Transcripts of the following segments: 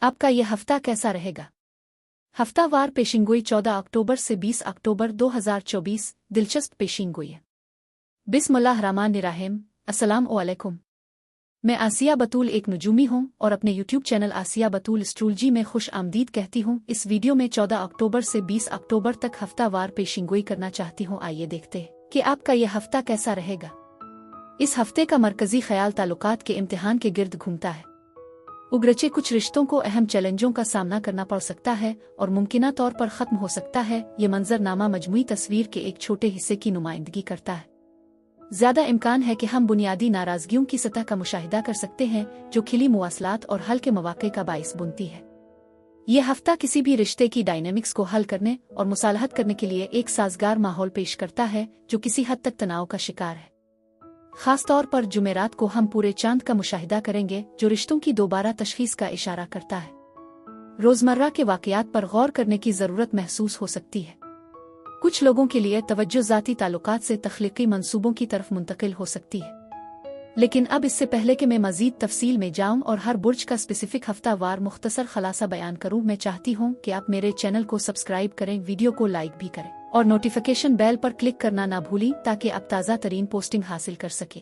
आपका यह हफ्ता कैसा रहेगा? हफ्तावार पेशिंगोई 14 अक्टूबर से 20 अक्टूबर 2024। दिलचस्प पेशिंगोई है। बिस्मिल्लाहिर्रहमानिर्रहीम। अस्सलाम वालेकुम। मैं आसिया बतूल एक नुजूमी हूँ और अपने यूट्यूब चैनल आसिया बतूल एस्ट्रोलॉजी में खुश आमदीद कहती हूँ। इस वीडियो में 14 अक्टूबर से 20 अक्टूबर तक हफ्तावार पेशिंगोई करना चाहती हूँ। आइए देखते हैं कि आपका यह हफ्ता कैसा रहेगा। इस हफ्ते का मरकजी ख्याल ताल्लुकात के इम्तिहान के गिर्द घूमता है। उगरचे कुछ रिश्तों को अहम चैलेंजों का सामना करना पड़ सकता है और मुमकिना तौर पर ख़त्म हो सकता है। ये मंजरनामा मजमूई तस्वीर के एक छोटे हिस्से की नुमाइंदगी करता है। ज़्यादा इम्कान है कि हम बुनियादी नाराज़गियों की सतह का मुशाहिदा कर सकते हैं जो खिली मुवासलात और हल के मौक़े का बाइस बुनती है। यह हफ्ता किसी भी रिश्ते की डायनेमिक्स को हल करने और मुसालहत करने के लिए एक साजगार माहौल पेश करता है जो किसी हद तक तनाव का शिकार है। खास तौर पर जुमेरात को हम पूरे चांद का मुशाहिदा करेंगे जो रिश्तों की दोबारा तशखीस का इशारा करता है। रोज़मर्रा के वाक़यात पर गौर करने की ज़रूरत महसूस हो सकती है। कुछ लोगों के लिए तवज्जो ज़ाती ताल्लुकात से तख्लीकी मंसूबों की तरफ मुंतकिल हो सकती है। लेकिन अब इससे पहले कि मैं मज़ीद तफसील में जाऊं और हर बुर्ज का स्पेसिफिक हफ्तावार मुख्तसर खलासा बयान करूं, मैं चाहती हूं कि आप मेरे चैनल को सब्सक्राइब करें, वीडियो को लाइक भी करें और नोटिफिकेशन बेल पर क्लिक करना ना भूलें ताकि आप ताज़ा तरीन पोस्टिंग हासिल कर सकें।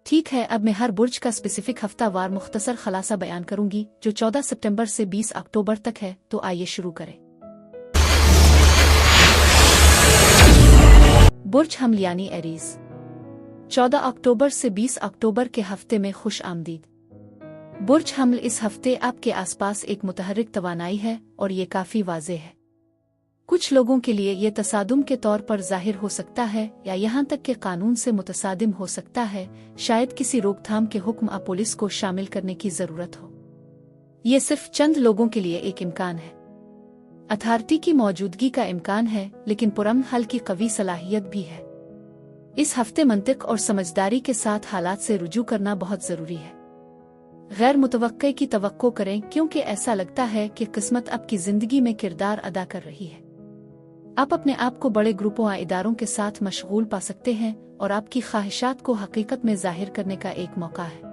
ठीक है, अब मैं हर बुर्ज का स्पेसिफिक हफ्तावार मुख्तसर खलासा बयान करूंगी जो 14 सितंबर से 20 अक्टूबर तक है। तो आइए शुरू करें। बुर्ज हमल यानी एरीज। 14 अक्टूबर से 20 अक्टूबर के हफ्ते में खुश आमदीद। बुर्ज हमल इस हफ्ते आपके आसपास एक मुतहर्रिक तवानाई है और ये काफ़ी वाज़ेह है। कुछ लोगों के लिए ये तसादुम के तौर पर ज़ाहिर हो सकता है या यहाँ तक कि कानून से मुतसादिम हो सकता है। शायद किसी रोकथाम के हुक्म या पुलिस को शामिल करने की ज़रूरत हो। ये सिर्फ चंद लोगों के लिए एक इम्कान है। अथॉरिटी की मौजूदगी का इम्कान है, लेकिन पुरअमन हल की कवी सलाहियत भी है। इस हफ्ते मंतिक और समझदारी के साथ हालात से रुजू करना बहुत ज़रूरी है। गैर मुतवक्के की तवक्को करें क्योंकि ऐसा लगता है कि किस्मत आपकी ज़िंदगी में किरदार अदा कर रही है। आप अपने आप को बड़े ग्रुपों या इदारों के साथ मशगूल पा सकते हैं और आपकी ख्वाहिशात को हकीकत में ज़ाहिर करने का एक मौका है।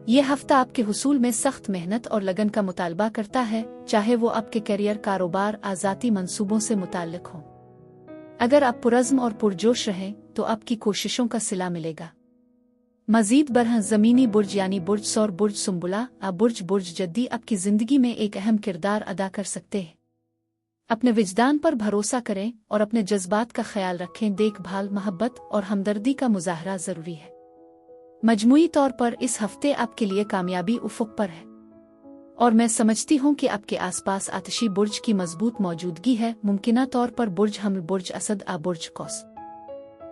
यह हफ्ता आपके हुसूल में सख्त मेहनत और लगन का मुतालबा करता है, चाहे वो आपके करियर, कारोबार, आज़ाती मंसूबों से मुताल्लिक हों। अगर आप पुरज़्म और पुरजोश रहें तो आपकी कोशिशों का सिला मिलेगा। मज़ीद बरह ज़मीनी बुर्ज यानी बुर्ज सौर, बुर्ज सुम्बुला या बुर्ज जद्दी आपकी ज़िंदगी में एक अहम किरदार अदा कर सकते हैं। अपने विजदान पर भरोसा करें और अपने जज्बात का ख्याल रखें। देखभाल, मोहब्बत और हमदर्दी का मुजाहरा ज़रूरी है। मजमूई तौर पर इस हफ्ते आपके लिए कामयाबी उफ़ुक़ पर है और मैं समझती हूँ कि आपके आसपास आतिशी बुर्ज की मजबूत मौजूदगी है, मुमकिना तौर पर बुर्ज हमल, बुर्ज असद या बुर्ज कौस।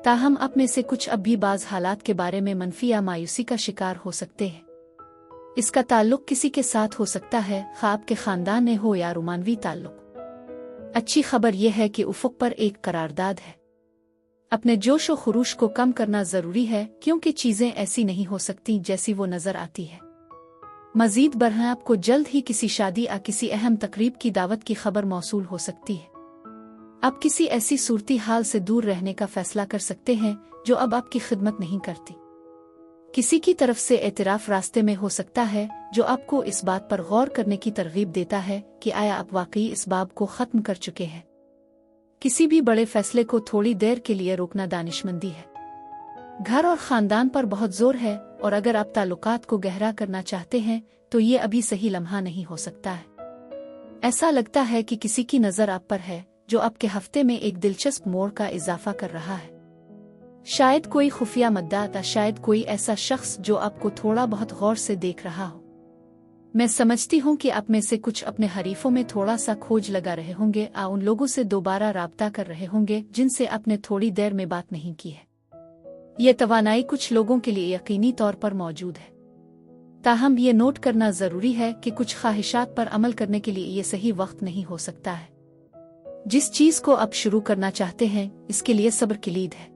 ताहम आप में से कुछ अब भी बाज़ हालात के बारे में मनफी या मायूसी का शिकार हो सकते हैं। इसका ताल्लुक किसी के साथ हो सकता है, ख़ाब के ख़ानदान में हो या रोमानवी ताल्लुक। अच्छी खबर यह है कि उफ़ुक़ पर एक करारदाद है। अपने जोश व खुरूश को कम करना ज़रूरी है क्योंकि चीज़ें ऐसी नहीं हो सकती जैसी वो नज़र आती है। मज़ीद बरह आपको जल्द ही किसी शादी या किसी अहम तकरीब की दावत की खबर मौसूल हो सकती है। आप किसी ऐसी सूरती हाल से दूर रहने का फ़ैसला कर सकते हैं जो अब आपकी खिदमत नहीं करती। किसी की तरफ से एतराफ़ रास्ते में हो सकता है जो आपको इस बात पर गौर करने की तरगीब देता है कि आया आप वाकई इस बाब को ख़त्म कर चुके हैं। किसी भी बड़े फैसले को थोड़ी देर के लिए रोकना दानिशमंदी है। घर और ख़ानदान पर बहुत ज़ोर है और अगर आप ताल्लुकात को गहरा करना चाहते हैं तो ये अभी सही लम्हा नहीं हो सकता है। ऐसा लगता है कि किसी की नज़र आप पर है जो आपके हफ्ते में एक दिलचस्प मोड़ का इजाफा कर रहा है। शायद कोई खुफिया मद्दा या शायद कोई ऐसा शख्स जो आपको थोड़ा बहुत गौर से देख रहा हो। मैं समझती हूँ कि आप में से कुछ अपने हरीफों में थोड़ा सा खोज लगा रहे होंगे या उन लोगों से दोबारा राब्ता कर रहे होंगे जिनसे आपने थोड़ी देर में बात नहीं की है। यह तवानाई कुछ लोगों के लिए यकीनी तौर पर मौजूद है। ताहम ये नोट करना ज़रूरी है कि कुछ ख्वाहिशात पर अमल करने के लिए ये सही वक्त नहीं हो सकता है। जिस चीज़ को आप शुरू करना चाहते हैं इसके लिए सब्र किलीद है।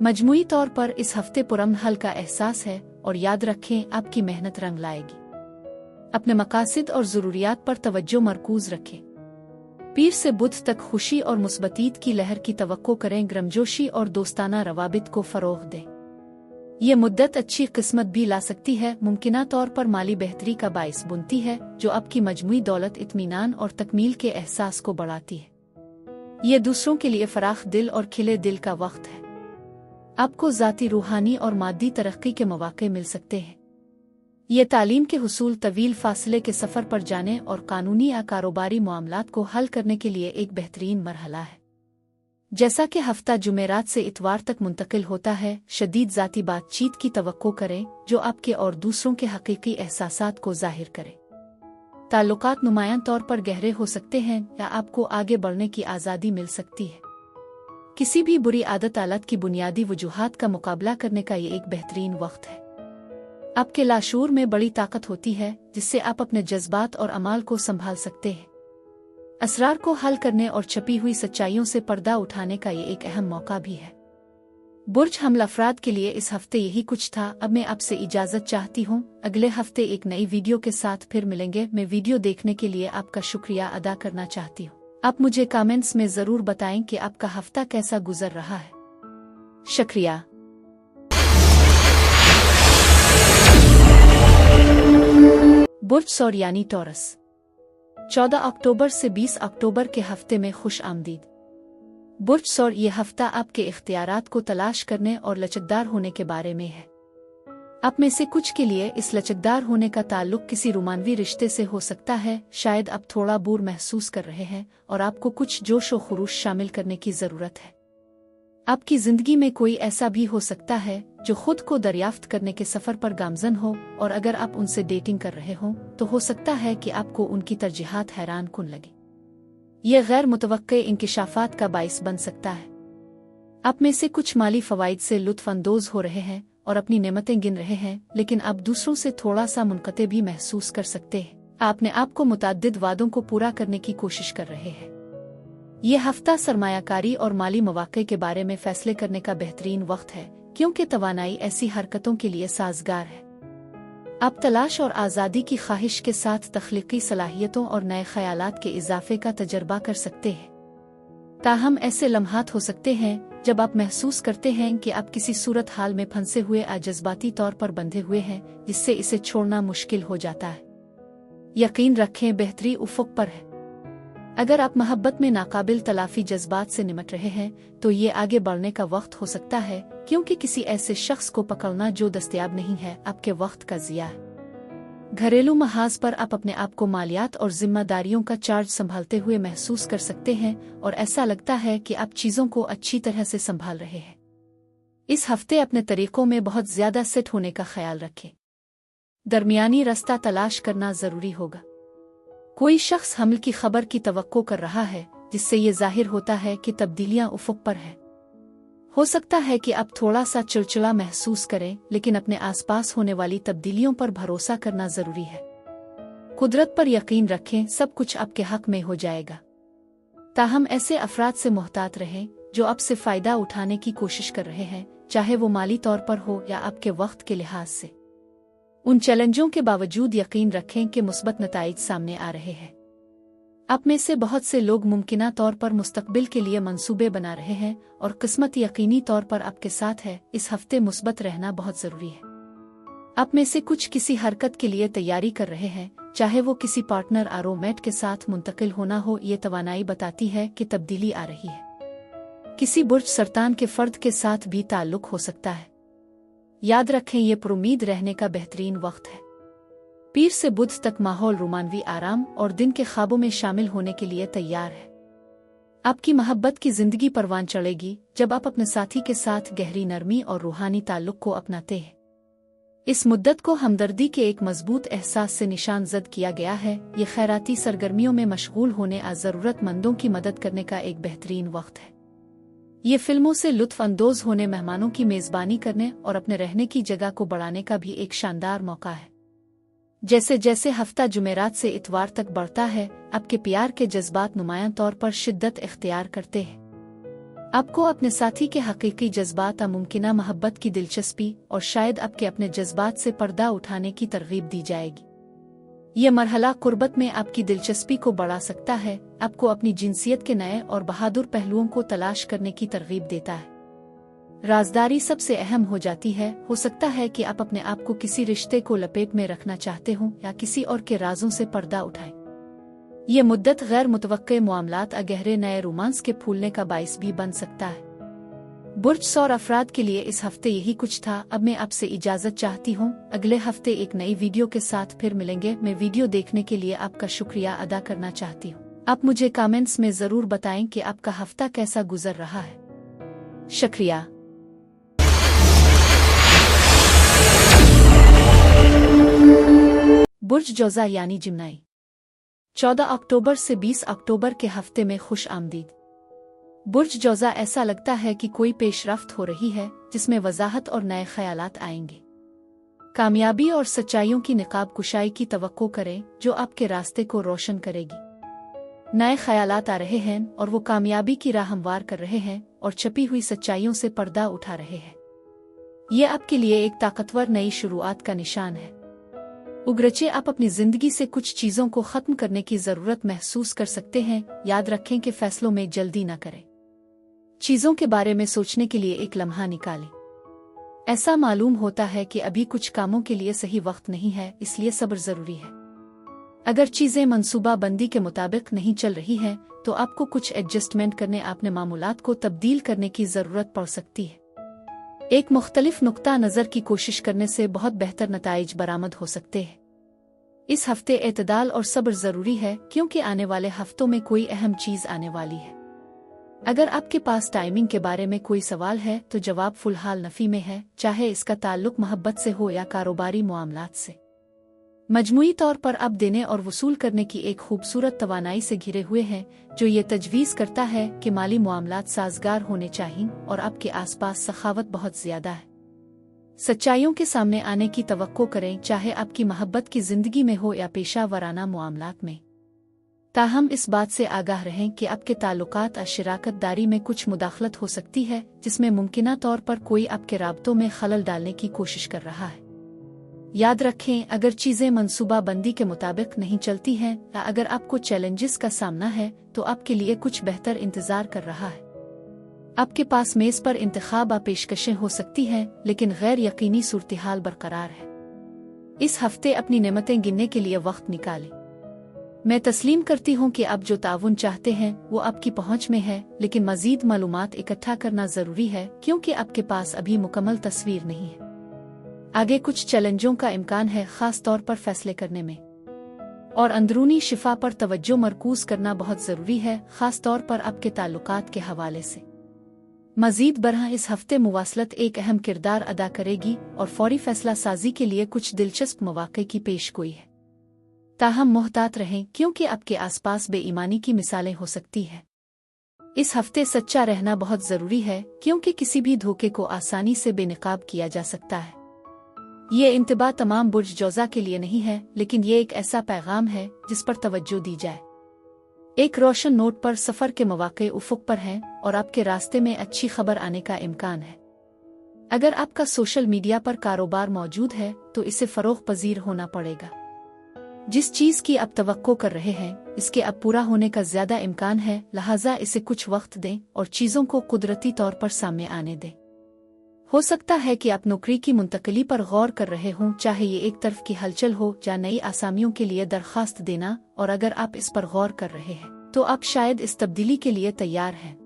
मजमूई तौर पर इस हफ्ते पुरअमन हल का एहसास है और याद रखें आपकी मेहनत रंग लाएगी। अपने मकासद और ज़रूरियात पर तवज्जो मरकूज़ रखें। पीर से बुध तक खुशी और मुस्बतीत की लहर की तवक्को करें। गर्मजोशी और दोस्ताना रवाबित को फ़रोग़ दें। ये मुद्दत अच्छी किस्मत भी ला सकती है, मुमकिना तौर पर माली बेहतरी का बाइस बनती है, जो आपकी मजमूई दौलत, इत्मीनान और तकमील के एहसास को बढ़ाती है। ये दूसरों के लिए फराख दिल और खिले दिल का वक्त है। आपको ज़ाती, रूहानी और मादी तरक्की के मौके मिल सकते हैं। ये तालीम के हुसूल, तवील फासले के सफ़र पर जाने और कानूनी या कारोबारी मामलात को हल करने के लिए एक बेहतरीन मरहला है। जैसा कि हफ्ता जुमेरात से इतवार तक मुंतकिल होता है, शदीद ज़ाती बातचीत की तवक्को करें जो आपके और दूसरों के हकीकी एहसासात को ज़ाहिर करे। ताल्लुकात नुमायां तौर पर गहरे हो सकते हैं या आपको आगे बढ़ने की आज़ादी मिल सकती है। किसी भी बुरी आदत आलत की बुनियादी वजूहात का मुकाबला करने का ये एक बेहतरीन वक्त है। आपके लाशूर में बड़ी ताकत होती है जिससे आप अपने जज्बात और अमाल को संभाल सकते हैं। असरार को हल करने और छपी हुई सच्चाइयों से पर्दा उठाने का ये एक अहम मौका भी है। बुर्ज हमल अफराद के लिए इस हफ्ते यही कुछ था। अब मैं आपसे इजाज़त चाहती हूँ। अगले हफ्ते एक नई वीडियो के साथ फिर मिलेंगे। मैं वीडियो देखने के लिए आपका शुक्रिया अदा करना चाहती हूँ। आप मुझे कमेंट्स में ज़रूर बताएं कि आपका हफ्ता कैसा गुजर रहा है। शुक्रिया। बुर्ज सौर यानी टॉरस, 14 अक्टूबर से 20 अक्टूबर के हफ्ते में खुश आमदीद। बुर्ज सौर ये हफ्ता आपके इख्तियारात को तलाश करने और लचकदार होने के बारे में है। आप में से कुछ के लिए इस लचकदार होने का ताल्लुक किसी रोमानवी रिश्ते से हो सकता है। शायद आप थोड़ा बोर महसूस कर रहे हैं और आपको कुछ जोश व खरूश शामिल करने की ज़रूरत है। आपकी ज़िंदगी में कोई ऐसा भी हो सकता है जो खुद को दरियाफ्त करने के सफ़र पर गामज़न हो, और अगर आप उनसे डेटिंग कर रहे हो तो हो सकता है कि आपको उनकी तरजीहात हैरान कुन लगे। यह गैर मुतवक्के इंकिशाफात का बाइस बन सकता है। आप में से कुछ माली फ़वाइद से लुत्फ़ अंदोज़ हो रहे हैं और अपनी नेमतें गिन रहे हैं, लेकिन आप दूसरों से थोड़ा सा मुनक़ते भी महसूस कर सकते हैं। आपने आपको मुतअद्दिद वादों को पूरा करने की कोशिश कर रहे हैं। यह हफ्ता सरमायाकारी और माली मौक़े के बारे में फ़ैसले करने का बेहतरीन वक्त है, क्योंकि तवानाई ऐसी हरकतों के लिए साज़गार है। आप तलाश और आज़ादी की ख्वाहिश के साथ तख्लीकी सलाहियतों और नए ख़यालात के इजाफे का तजर्बा कर सकते हैं। ताहम ऐसे लम्हात हो सकते हैं जब आप महसूस करते हैं कि आप किसी सूरत हाल में फंसे हुए या जज्बाती तौर पर बंधे हुए हैं, जिससे इसे छोड़ना मुश्किल हो जाता है। यकीन रखें, बेहतरी उफ़ुक़ पर है। अगर आप मोहब्बत में नाकाबिल तलाफ़ी जज्बात से निमट रहे हैं तो ये आगे बढ़ने का वक्त हो सकता है, क्योंकि किसी ऐसे शख्स को पकड़ना जो दस्तयाब नहीं है आपके वक्त का ज़िया है। घरेलू महाज पर आप अपने आप को मालियात और जिम्मेदारियों का चार्ज संभालते हुए महसूस कर सकते हैं और ऐसा लगता है कि आप चीज़ों को अच्छी तरह से संभाल रहे हैं। इस हफ्ते अपने तरीक़ों में बहुत ज़्यादा सेट होने का ख्याल रखें। दरमियानी रास्ता तलाश करना ज़रूरी होगा। कोई शख्स हमल की खबर की तवक्को कर रहा है, जिससे ये जाहिर होता है कि तब्दीलियां उफ़ुक़ पर हैं। हो सकता है कि आप थोड़ा सा चिड़चिड़ा महसूस करें, लेकिन अपने आसपास होने वाली तब्दीलियों पर भरोसा करना ज़रूरी है। कुदरत पर यकीन रखें, सब कुछ आपके हक़ में हो जाएगा। ताहम ऐसे अफराद से मोहतात रहें जो आपसे फ़ायदा उठाने की कोशिश कर रहे हैं, चाहे वो माली तौर पर हो या आपके वक्त के लिहाज से। उन चैलेंजों के बावजूद यकीन रखें कि मुस्बत नताइज सामने आ रहे हैं। आप में से बहुत से लोग मुमकिना तौर पर मुस्तकबिल के लिए मंसूबे बना रहे हैं और किस्मत यकीनी तौर पर आपके साथ है। इस हफ्ते मुस्बत रहना बहुत ज़रूरी है। आप में से कुछ किसी हरकत के लिए तैयारी कर रहे हैं, चाहे वो किसी पार्टनर या रूममेट के साथ मुंतकिल होना हो। ये तवानाई बताती है कि तब्दीली आ रही है। किसी बुर्ज सरतान के फ़र्द के साथ भी ताल्लुक़ हो सकता है। याद रखें, ये पुरुमीद रहने का बेहतरीन वक्त है। पीर से बुध तक माहौल रोमानवी, आराम और दिन के ख्वाबों में शामिल होने के लिए तैयार है। आपकी मोहब्बत की ज़िंदगी परवान चढ़ेगी जब आप अपने साथी के साथ गहरी नरमी और रूहानी ताल्लुक़ को अपनाते हैं। इस मुद्दत को हमदर्दी के एक मजबूत एहसास से निशान ज़द किया गया है। ये खैराती सरगर्मियों में मशगूल होने और ज़रूरतमंदों की मदद करने का एक बेहतरीन वक्त है। ये फिल्मों से लुत्फ़ अंदोज़ होने, मेहमानों की मेज़बानी करने और अपने रहने की जगह को बढ़ाने का भी एक शानदार मौका है। जैसे जैसे हफ्ता जुमेरात से इतवार तक बढ़ता है, आपके प्यार के जज्बात नुमायां तौर पर शिद्दत इख्तियार करते हैं। आपको अपने साथी के हकीकी जज्बात, मुमकिना मोहब्बत की दिलचस्पी और शायद आपके अपने जज्बात से पर्दा उठाने की तरगीब दी जाएगी। यह मरहला कुर्बत में आपकी दिलचस्पी को बढ़ा सकता है, आपको अपनी जिनसियत के नए और बहादुर पहलुओं को तलाश करने की तरगीब देता है। राजदारी सबसे अहम हो जाती है। हो सकता है कि आप अपने आप को किसी रिश्ते को लपेट में रखना चाहते हो या किसी और के राजों से पर्दा उठाएं। ये मुद्दत गैर मुतवक्के मामलात गहरे नए रोमांस के फूलने का बाइस भी बन सकता है। बुर्ज सौर अफराद के लिए इस हफ्ते यही कुछ था। अब मैं आपसे इजाजत चाहती हूँ। अगले हफ्ते एक नई वीडियो के साथ फिर मिलेंगे। मैं वीडियो देखने के लिए आपका शुक्रिया अदा करना चाहती हूँ। आप मुझे कमेंट्स में जरूर बताएं कि आपका हफ्ता कैसा गुजर रहा है। शुक्रिया। बुर्ज जौज़ा यानी जिम्नाई 14 अक्टूबर से 20 अक्टूबर के हफ्ते में खुश आमदीद। बुर्ज जौज़ा ऐसा लगता है कि कोई पेशरफ्त हो रही है जिसमें वजाहत और नए ख्यालात आएंगे। कामयाबी और सच्चाइयों की निकाब कुशाई की तवक्को करें जो आपके रास्ते को रोशन करेगी। नए ख्यालात आ रहे हैं और वो कामयाबी की राह हमवार कर रहे हैं और छपी हुई सच्चाइयों से पर्दा उठा रहे हैं। ये आपके लिए एक ताकतवर नई शुरुआत का निशान है। उगरचे आप अपनी जिंदगी से कुछ चीजों को खत्म करने की जरूरत महसूस कर सकते हैं। याद रखें कि फैसलों में जल्दी न करें। चीजों के बारे में सोचने के लिए एक लम्हा निकालें। ऐसा मालूम होता है कि अभी कुछ कामों के लिए सही वक्त नहीं है, इसलिए सब्र जरूरी है। अगर चीजें मंसूबा बंदी के मुताबिक नहीं चल रही हैं, तो आपको कुछ एडजस्टमेंट करने अपने मामूलात को तब्दील करने की जरूरत पड़ सकती है। एक मुख्तलिफ नुक्ता नज़र की कोशिश करने से बहुत बेहतर नताइज बरामद हो सकते हैं। इस हफ्ते एतदाल और सब्र जरूरी है क्योंकि आने वाले हफ्तों में कोई अहम चीज आने वाली है। अगर आपके पास टाइमिंग के बारे में कोई सवाल है तो जवाब फिलहाल नफी में है, चाहे इसका ताल्लुक मोहब्बत से हो या कारोबारी मामलात से। मजमूई तौर पर आप देने और वसूल करने की एक खूबसूरत तवानाई से घिरे हुए हैं जो ये तजवीज़ करता है कि माली मामलात साजगार होने चाहिए और आपके आसपास सखावत बहुत ज्यादा है। सच्चाइयों के सामने आने की तवक्को करें, चाहे आपकी मोहब्बत की जिंदगी में हो या पेशा वराना मामलात में। ताहम इस बात से आगाह रहें कि आपके ताल्लुकात और शराकतदारी में कुछ मुदाखलत हो सकती है जिसमें मुमकिना तौर पर कोई आपके राब्तों में खलल डालने की कोशिश कर रहा है। याद रखें, अगर चीजें मंसूबा बंदी के मुताबिक नहीं चलती हैं या अगर आपको चैलेंजेस का सामना है तो आपके लिए कुछ बेहतर इंतजार कर रहा है। आपके पास मेज पर इंतखाब पेशकशें हो सकती हैं, लेकिन गैर यकीनी सूरत-ए-हाल बरकरार है। इस हफ्ते अपनी नेमतें गिनने के लिए वक्त निकालें। मैं तस्लीम करती हूँ कि आप जो ताउन चाहते हैं वो आपकी पहुँच में है, लेकिन मजीद मालूमात इकट्ठा करना जरूरी है क्योंकि आपके पास अभी मुकम्मल तस्वीर नहीं है। आगे कुछ चैलेंजों का इम्कान है, खास तौर पर फैसले करने में, और अंदरूनी शिफा पर तवज्जो मरकूज करना बहुत जरूरी है, खास तौर पर आपके ताल्लुकात के हवाले से। मजीद बरहा इस हफ्ते मुवासलत एक अहम किरदार अदा करेगी और फौरी फैसला साजी के लिए कुछ दिलचस्प मौक़े की पेशगोई है। ताहम मोहतात रहें क्योंकि आपके आसपास बेईमानी की मिसालें हो सकती हैं। इस हफ्ते सच्चा रहना बहुत जरूरी है क्योंकि किसी भी धोखे को आसानी से बेनकाब किया जा सकता है। ये इंतबा तमाम बुर्ज जौज़ा के लिए नहीं है, लेकिन ये एक ऐसा पैगाम है जिस पर तवज्जो दी जाए। एक रोशन नोट पर सफर के मौक़े उफ़ुक़ पर हैं और आपके रास्ते में अच्छी खबर आने का इम्कान है। अगर आपका सोशल मीडिया पर कारोबार मौजूद है तो इसे फ़रोग़ पज़ीर होना पड़ेगा। जिस चीज़ की आप तवक्को कर रहे हैं इसके अब पूरा होने का ज्यादा इम्कान है, लिहाजा इसे कुछ वक्त दें और चीज़ों को कुदरती तौर पर सामने आने दें। हो सकता है कि आप नौकरी की मुंतकली पर गौर कर रहे हों, चाहे ये एक तरफ की हलचल हो या नई आसामियों के लिए दरखास्त देना, और अगर आप इस पर गौर कर रहे हैं तो आप शायद इस तब्दीली के लिए तैयार हैं।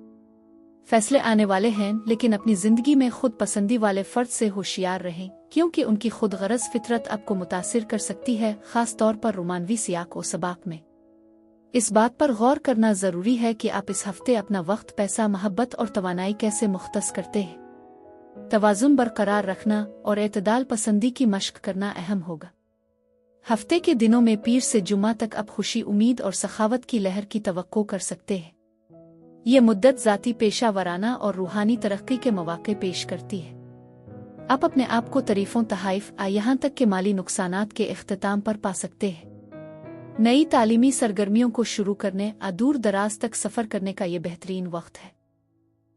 फैसले आने वाले हैं, लेकिन अपनी जिंदगी में खुद पसंदी वाले फर्द से होशियार रहें क्योंकि उनकी खुद गरज फितरत आपको मुतासिर कर सकती है, खास तौर पर रोमानवी सियाक और सबाक में। इस बात पर गौर करना जरूरी है कि आप इस हफ्ते अपना वक्त, पैसा, मोहब्बत और तवानाई कैसे मुख्तस करते हैं। तवाज़ुन बरकरार रखना और एतदाल पसंदी की मश्क करना अहम होगा। हफ्ते के दिनों में पीर से जुमा तक आप खुशी, उम्मीद और सखावत की लहर की तवक्को कर सकते हैं। ये मुद्दत ज़ाती, पेशा वराना और रूहानी तरक्की के मौक़े पेश करती है। आप अपने आप को तारीफ़ों, तहाइफ, यहाँ तक के माली नुकसानात के इख्तिताम पर पा सकते हैं। नई तालीमी सरगर्मियों को शुरू करने, दूर दराज तक सफ़र करने का ये बेहतरीन वक्त है।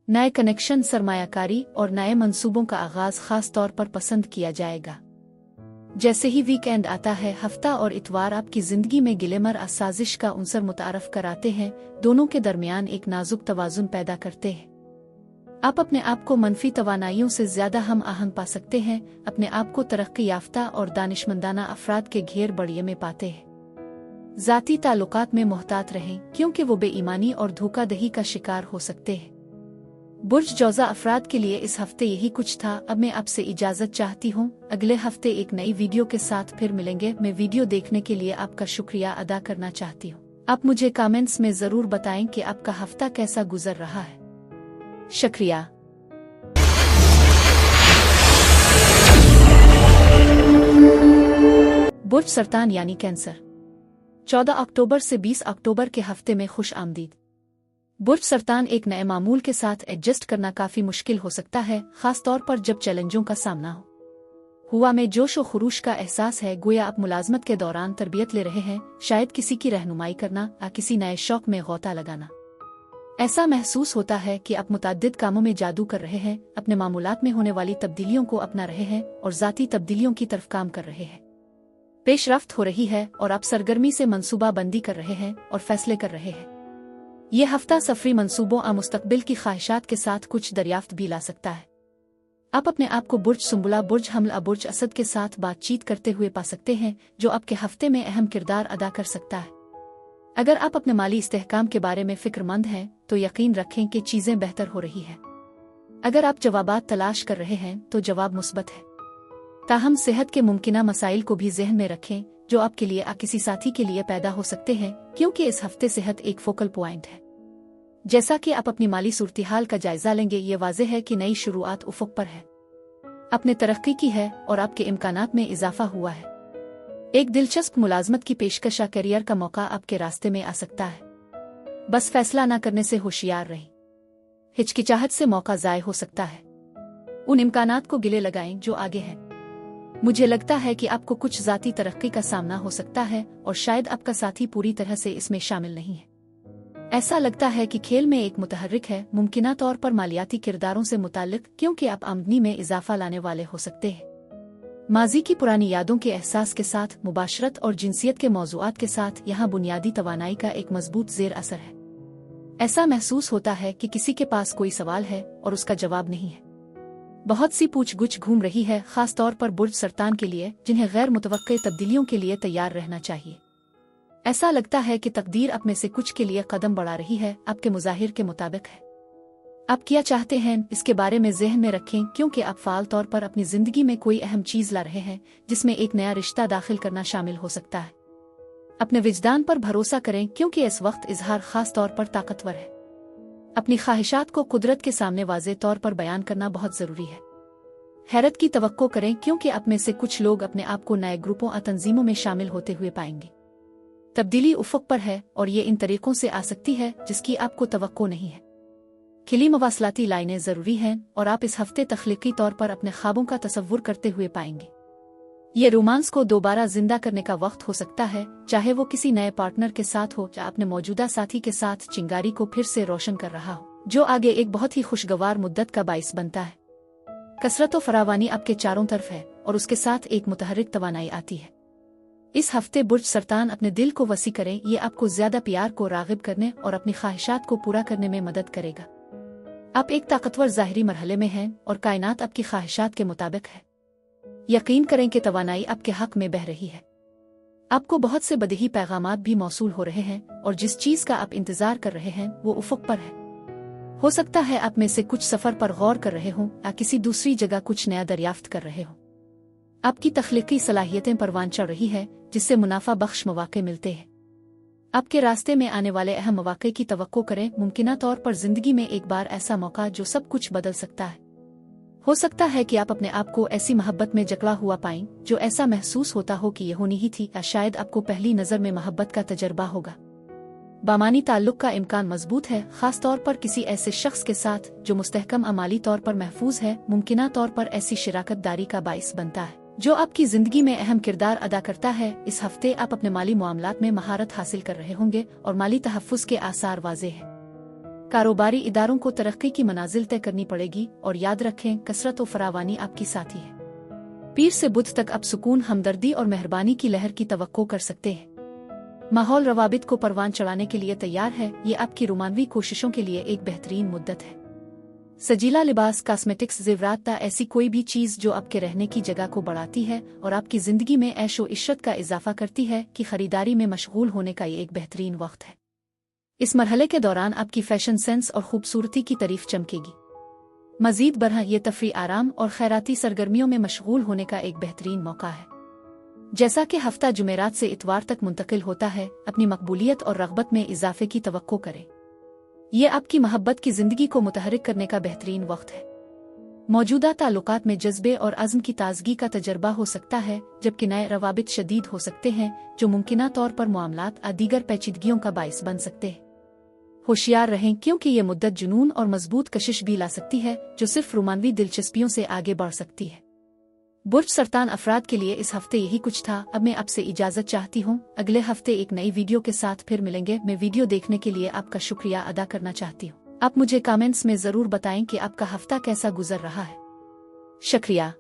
नए कनेक्शन, सरमायाकारी और नए मंसूबों का आगाज खास तौर पर पसंद किया जाएगा। जैसे ही वीकेंड आता है, हफ्ता और इतवार आपकी जिंदगी में गिलेमर साजिश का उनसर मुतारफ कराते हैं, दोनों के दरमियान एक नाजुक तवाज़ुन पैदा करते हैं। आप अपने आप को मनफी तवानाइयों से ज्यादा हम आहंग पा सकते हैं, अपने आप को तरक्की याफ्ता और दानिशमंदाना अफराद के घेर बड़िए में पाते हैं। ज़ाती ताल्लुकात में मोहतात रहें क्योंकि वो बेईमानी और धोखाधड़ी का शिकार हो सकते हैं। बुर्ज जौज़ा अफराद के लिए इस हफ्ते यही कुछ था। अब मैं आपसे इजाज़त चाहती हूँ। अगले हफ्ते एक नई वीडियो के साथ फिर मिलेंगे। मैं वीडियो देखने के लिए आपका शुक्रिया अदा करना चाहती हूँ। आप मुझे कमेंट्स में ज़रूर बताएं कि आपका हफ्ता कैसा गुजर रहा है। शुक्रिया। बुर्ज सरतान यानी कैंसर, 14 अक्टूबर से 20 अक्टूबर के हफ्ते में खुश आमदीद। बुर्ज सरतान एक नए मामूल के साथ एडजस्ट करना काफी मुश्किल हो सकता है, खास तौर पर जब चैलेंजों का सामना हुआ में जोश और खरूश का एहसास है, गोया आप मुलाजमत के दौरान तरबियत ले रहे हैं, शायद किसी की रहनुमाई करना या किसी नए शौक में गौता लगाना। ऐसा महसूस होता है कि आप मुतअद्दिद कामों में जादू कर रहे हैं, अपने मामूलात में होने वाली तब्दीलियों को अपना रहे हैं और ज़ाती तब्दीलियों की तरफ काम कर रहे हैं। पेशरफ्त हो रही है और आप सरगर्मी से मंसूबा बंदी कर रहे हैं और फैसले कर रहे हैं। ये हफ्ता सफरी मंसूबों और मुस्तकबिल की ख्वाहिशात के साथ कुछ दरियाफ्त भी ला सकता है। आप अपने आप को बुर्ज सुंबुला, बुर्ज हमला, बुर्ज असद के साथ बातचीत करते हुए पा सकते हैं, जो आपके हफ्ते में अहम किरदार अदा कर सकता है। अगर आप अपने माली इस्तेहकाम के बारे में फिक्रमंद हैं तो यकीन रखें कि चीजें बेहतर हो रही हैं। अगर आप जवाबात तलाश कर रहे हैं तो जवाब मुस्बत है। ताहम सेहत के मुमकिना मसाइल को भी ज़हन में रखें जो आपके लिए या किसी साथी के लिए पैदा हो सकते हैं, क्योंकि इस हफ्ते सेहत एक फोकल पॉइंट है। जैसा कि आप अपनी माली सूरत-ए-हाल का जायजा लेंगे, ये वाज़ेह है कि नई शुरुआत उफ़ुक़ पर है, आपने तरक्की की है और आपके इम्कानात में इजाफा हुआ है। एक दिलचस्प मुलाजमत की पेशकश या करियर का मौका आपके रास्ते में आ सकता है। बस फैसला न करने से होशियार रहें। हिचकिचाहट से मौका ज़ाय हो सकता है। उन इम्कानात को गिले लगाएं जो आगे हैं। मुझे लगता है कि आपको कुछ ज़ाती तरक्की का सामना हो सकता है और शायद आपका साथी पूरी तरह से इसमें शामिल नहीं है। ऐसा लगता है कि खेल में एक मुतहर्रिक है, मुमकिना तौर पर मालियाती किरदारों से मुताल्लिक, क्योंकि आप आमदनी में इजाफा लाने वाले हो सकते हैं। माजी की पुरानी यादों के एहसास के साथ मुबाशरत और जिनसियत के मौज़ूआत के साथ यहाँ बुनियादी तवानाई का एक मजबूत ज़ेर असर है। ऐसा महसूस होता है कि किसी के पास कोई सवाल है और उसका जवाब नहीं है। बहुत सी पूछ-गुछ घूम रही है, खास तौर पर बुर्ज सरतान के लिए, जिन्हें गैर मुतवक्के तब्दीलियों के लिए तैयार रहना चाहिए। ऐसा लगता है कि तकदीर आप में से कुछ के लिए कदम बढ़ा रही है, आपके मुज़ाहिर के मुताबिक है। आप क्या चाहते हैं इसके बारे में ज़हन में रखें, क्योंकि आप फ़ाल तौर पर अपनी ज़िंदगी में कोई अहम चीज़ ला रहे हैं जिसमें एक नया रिश्ता दाखिल करना शामिल हो सकता है। अपने विजदान पर भरोसा करें, क्योंकि इस वक्त इजहार खास तौर पर ताकतवर है। अपनी ख्वाहिशात को कुदरत के सामने वाज़े तौर पर बयान करना बहुत ज़रूरी है। हैरत की तवक्को करें, क्योंकि आप में से कुछ लोग अपने आप को नए ग्रुपों और तंजीमों में शामिल होते हुए पाएंगे। तब्दीली उफ़ुक़ पर है और ये इन तरीक़ों से आ सकती है जिसकी आपको तवक्को नहीं है। खिली मवासलाती लाइनें ज़रूरी हैं और आप इस हफ्ते तख्लीकी तौर पर अपने ख्वाबों का तसव्वुर करते हुए पाएंगे। ये रोमांस को दोबारा जिंदा करने का वक्त हो सकता है, चाहे वो किसी नए पार्टनर के साथ हो या अपने मौजूदा साथी के साथ चिंगारी को फिर से रोशन कर रहा हो, जो आगे एक बहुत ही खुशगवार मुद्दत का बाइस बनता है। कसरत व फरावानी आपके चारों तरफ है और उसके साथ एक मुतहर्रिक तवानाई आती है। इस हफ्ते बुर्ज सरतान अपने दिल को वसी करें, ये आपको ज्यादा प्यार को राग़िब करने और अपनी ख्वाहिशात को पूरा करने में मदद करेगा। आप एक ताकतवर ज़ाहिरी मरहले में हैं और कायनात आपकी ख्वाहिशात के मुताबिक है। यकीन करें कि तवानाई आपके हक में बह रही है। आपको बहुत से बदही पैगामात भी मौसूल हो रहे हैं और जिस चीज़ का आप इंतज़ार कर रहे हैं वो उफ़ुक़ पर है। हो सकता है आप में से कुछ सफ़र पर गौर कर रहे हों या किसी दूसरी जगह कुछ नया दरियाफ्त कर रहे हों। आपकी तख्लीकी सलाहियतें परवान चढ़ रही है, जिससे मुनाफा बख्श मौक़े मिलते हैं। आपके रास्ते में आने वाले अहम मौक़े की तवक्को करें, मुमकिना तौर पर ज़िंदगी में एक बार ऐसा मौका जो सब कुछ बदल सकता है। हो सकता है कि आप अपने आप को ऐसी मोहब्बत में जकड़ा हुआ पाएं जो ऐसा महसूस होता हो कि ये होनी ही थी, या शायद आपको पहली नज़र में मोहब्बत का तजर्बा होगा। बामानी ताल्लुक़ का इम्कान मजबूत है, खास तौर पर किसी ऐसे शख्स के साथ जो मुस्तहकम अमाली तौर पर महफूज है। मुमकिना तौर पर ऐसी शिराकत दारी का बाइस बनता है जो आपकी ज़िंदगी में अहम किरदार अदा करता है। इस हफ्ते आप अपने माली मामलात में महारत हासिल कर रहे होंगे और माली तहफ़्फ़ुज़ के आसार वाज़ेह हैं। कारोबारी इदारों को तरक्की की मनाजिल तय करनी पड़ेगी और याद रखें, कसरत व फरावानी आपकी साथी है। पीर से बुध तक आप सुकून, हमदर्दी और मेहरबानी की लहर की तवक्को कर सकते हैं। माहौल रवाबित को परवान चढ़ाने के लिए तैयार है। ये आपकी रोमानवी कोशिशों के लिए एक बेहतरीन मुद्दत है। सजीला लिबास, कॉस्मेटिक्स, ज़ेवरात ऐसी कोई भी चीज़ जो आपके रहने की जगह को बढ़ाती है और आपकी ज़िंदगी में ऐशो इश्रत का इजाफा करती है कि खरीदारी में मशगूल होने का ये एक बेहतरीन वक्त है। इस मरहले के दौरान आपकी फैशन सेंस और खूबसूरती की तारीफ चमकेगी। मज़ीद बरह ये तफरी, आराम और खैराती सरगर्मियों में मशगूल होने का एक बेहतरीन मौका है। जैसा कि हफ्ता जुमेरात से इतवार तक मुंतकिल होता है, अपनी मकबूलियत और रग़बत में इजाफे की तवक्को करें। ये आपकी मोहब्बत की ज़िंदगी को मुतहरिक करने का बेहतरीन वक्त है। मौजूदा ताल्लुकात में जज्बे और अज़्म की ताज़गी का तजर्बा हो सकता है, जबकि नए रवाबित शदीद हो सकते हैं जो मुमकिना तौर पर मामलात और दीगर पेचीदगियों का बाइस बन सकते हैं। होशियार रहें, क्योंकि ये मुद्दत जुनून और मजबूत कशिश भी ला सकती है जो सिर्फ रोमानवी दिलचस्पियों से आगे बढ़ सकती है। बुर्ज सरतान अफराद के लिए इस हफ्ते यही कुछ था। अब मैं आपसे इजाज़त चाहती हूँ। अगले हफ्ते एक नई वीडियो के साथ फिर मिलेंगे। मैं वीडियो देखने के लिए आपका शुक्रिया अदा करना चाहती हूँ। आप मुझे कमेंट्स में ज़रूर बताएं कि आपका हफ्ता कैसा गुजर रहा है। शुक्रिया।